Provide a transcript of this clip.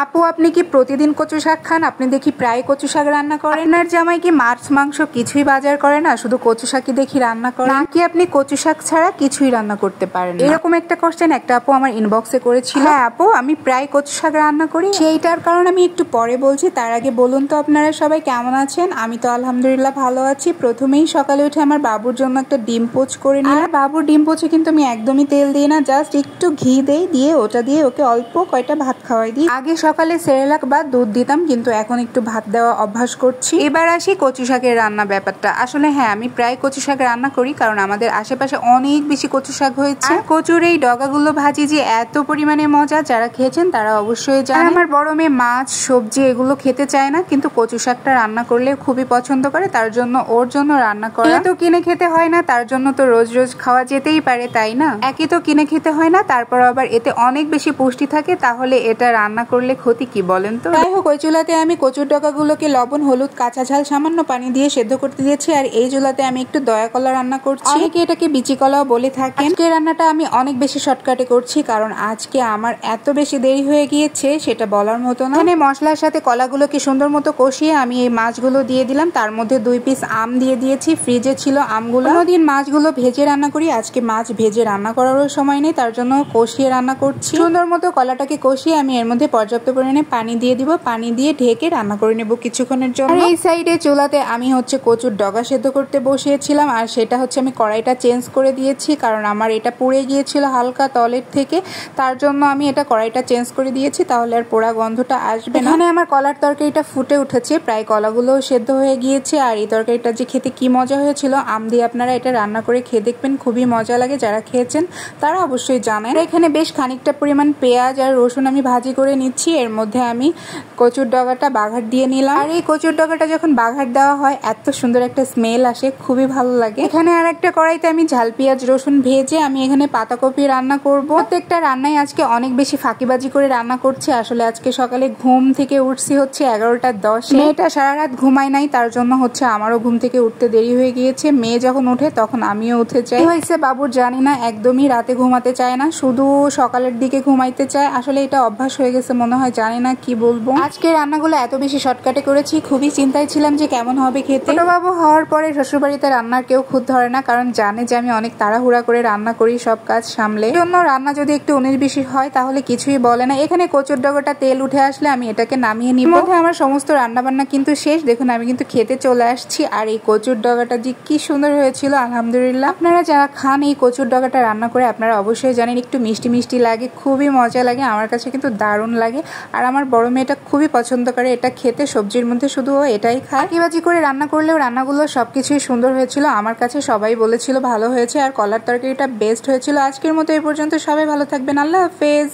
আপু, আপনি কি প্রতিদিন কচু শাক খান? আপনি দেখি প্রায় কচু শাক রান্না করেন। আপনার জামাই কি মাছ মাংস কিছুই বাজার করে না, শুধু কচু শাকই দেখি রান্না করে? নাকি আপনি কচু শাক ছাড়া কিছুই রান্না করতে পারেন? এরকম একটা কোশ্চেন একটা আপু আমার ইনবক্সে করেছিল। হ্যাঁ আপু, আমি প্রায় কচু শাক রান্না করি। সেইটার কারণ আমি একটু পরে বলছি। তার আগে বলুন তো আপনারা সবাই কেমন আছেন? আমি তো আলহামদুলিল্লাহ ভালো আছি। প্রথমেই সকালে উঠে আমার বাবুর জন্য একটা ডিম পোচ করে নিই। আর বাবুর ডিম পোচে কিন্তু আমি একদমই তেল দিই না, জাস্ট একটু ঘি দেই, দিয়ে ওটা দিয়ে ওকে অল্প কয়টা ভাত খাওয়াই দিই। আগে সকালে সেরেলাক বা দুধ দিতাম, কিন্তু এখন একটু ভাত দেওয়া অভ্যাস করছি। এবার আসি কচু শাকের রান্না ব্যাপারটা। আসলে হ্যাঁ, আমি প্রায় কচু শাক রান্না করি, কারণ আমাদের আশেপাশে অনেক বেশি কচু শাক হয়েছে। আর কচুর এই ডগাগুলো ভাজি যে এত পরিমাণে মজা, যারা খেয়েছেন তারা অবশ্যই জানেন। আমার বড় মেয়ে মাছ সবজি এগুলো খেতে চায় না, কিন্তু কচু শাকটা রান্না করলে খুবই পছন্দ করে, তার জন্য ওর জন্য রান্না করা। তো কিনে খেতে হয় না, তার জন্য তো রোজ রোজ খাওয়া যেতেই পারে, তাই না? একই তো কিনে খেতে হয় না, তারপর আবার এতে অনেক বেশি পুষ্টি থাকে, তাহলে এটা রান্না করলে ক্ষতি কি বলেন তো? যাই হোক, ওই চুলাতে আমি কচুর ডগাগুলোকে লবণ হলুদ কাঁচা ঝাল সামান্য পানি দিয়ে সেদ্ধ করতে দিয়েছি। আর এই চুলাতে আমি একটু দয়া কলা রান্না করছি, অনেকে এটাকে বিচি কলাও বলে থাকেন। আজকে রান্নাটা আমি অনেক বেশি শর্টকাটে করছি, কারণ আজকে আমার এত বেশি দেরি হয়ে গিয়েছে সেটা বলার মতো না। এখানে মশলার সাথে কলাগুলোকে সুন্দর মতো কষিয়ে আমি এই মাছগুলো দিয়ে দিলাম। তার মধ্যে 2 পিস আম দিয়ে দিয়েছি, ফ্রিজে ছিল আমগুলো। অন্যদিন মাছগুলো ভেজে রান্না করি, আজকে মাছ ভেজে রান্না করারও সময় নেই, তার জন্য কষিয়ে রান্না করছি। সুন্দর মতো কলাটাকে কষিয়ে আমি এর মধ্যে পর্যাপ্ত পরিমাণে পানি দিয়ে দিব, পানি দিয়ে ঢেকে রান্না করে নেব কিছুক্ষণের জন্য। আর এই সাইডে চুলাতে আমি কচুর ডগা সেদ্ধ করতে বসিয়েছিলাম, আর সেটা আমি কড়াইটা চেঞ্জ করে দিয়েছি, কারণ আমার এটা পুড়ে গিয়েছিল হালকা তলের থেকে, তার জন্য আমি এটা কড়াইটা চেঞ্জ করে দিয়েছি, তাহলে আর পোড়া গন্ধটা আসবে না। এখানে আমার কলার তরকারিটা ফুটে উঠেছে, প্রায় কলাগুলো সেদ্ধ হয়ে গিয়েছে। আর এই তরকারিটা যে খেতে কি মজা হয়েছিল, আম দিয়ে আপনারা এটা রান্না করে খেয়ে দেখবেন, খুবই মজা লাগে। যারা খেয়েছেন তারা অবশ্যই জানেন। এখানে বেশ খানিকটা পরিমাণ পেঁয়াজ আর রসুন আমি ভাজি করে নিচ্ছি, এর মধ্যে আমি কচুর ডগাটা বাঘার দিয়ে নিলাম। আর এই কচুর ডগাটা যখন বাঘার দেওয়া হয় এত সুন্দর একটা স্মেল আসে, খুবই ভালো লাগে। এখানে আর একটা কড়াইতে আমি ঝাল পেঁয়াজ রসুন ভেজে আমি এখানে পাতাকপি রান্না করব। প্রত্যেকটা রান্নায় আজকে অনেক বেশি ফাঁকিবাজি করে রান্না করছি। আসলে আজকে সকালে ঘুম থেকে উঠছি 11:10। মেয়েটা সারা রাত ঘুমায় নাই, তার জন্য আমারও ঘুম থেকে উঠতে দেরি হয়ে গিয়েছে। মেয়ে যখন উঠে তখন আমিও উঠে যাই। হয়েছে বাবুর জানি না, একদমই রাতে ঘুমাতে চায় না, শুধু সকালের দিকে ঘুমাইতে চায়। আসলে এটা অভ্যাস হয়ে গেছে মনে হয়, জানি না কি বলবো। আজকে রান্নাগুলো এত বেশি শর্টকাটে করেছি, খুবই চিন্তায় ছিলাম যে কেমন হবে খেতে। ছোট বাবু হওয়ার পরে শ্বশুরবাড়িতে রান্নার কেউ খুদ ধরে না, কারণ জানে যে আমি অনেক তাড়াহুড়া করে রান্না করি সব কাজ সামলে। জন্য রান্না যদি একটু 19-20 হয় তাহলে কিছুই বলে না। এখানে কচুর ডগাটা তেল উঠে আসলে আমি এটাকে নামিয়ে নিব। মধ্যে আমার সমস্ত রান্না বান্না কিন্তু শেষ। দেখুন আমি কিন্তু খেতে চলে আসছি। আর এই কচুর ডগাটা যে কি সুন্দর হয়েছিল আলহামদুলিল্লাহ। আপনারা যারা খান এই কচুর ডগাটা রান্না করে, আপনারা অবশ্যই জানেন একটু মিষ্টি মিষ্টি লাগে, খুবই মজা লাগে। আমার কাছে কিন্তু দারুণ লাগে। আর আমার বড় মেয়েটা খুবই পছন্দ করে এটা খেতে, সবজির মধ্যে শুধু ও এটাই খায়। ফাঁকিবাজি করে রান্না করলেও রান্নাগুলো সবকিছুই সুন্দর হয়েছিল। আমার কাছে সবাই বলেছিল ভালো হয়েছে, আর কলার তরকারিটা বেস্ট হয়েছিল। আজকের মতো এই পর্যন্ত, সবাই ভালো থাকবেন, আল্লাহ হাফেজ।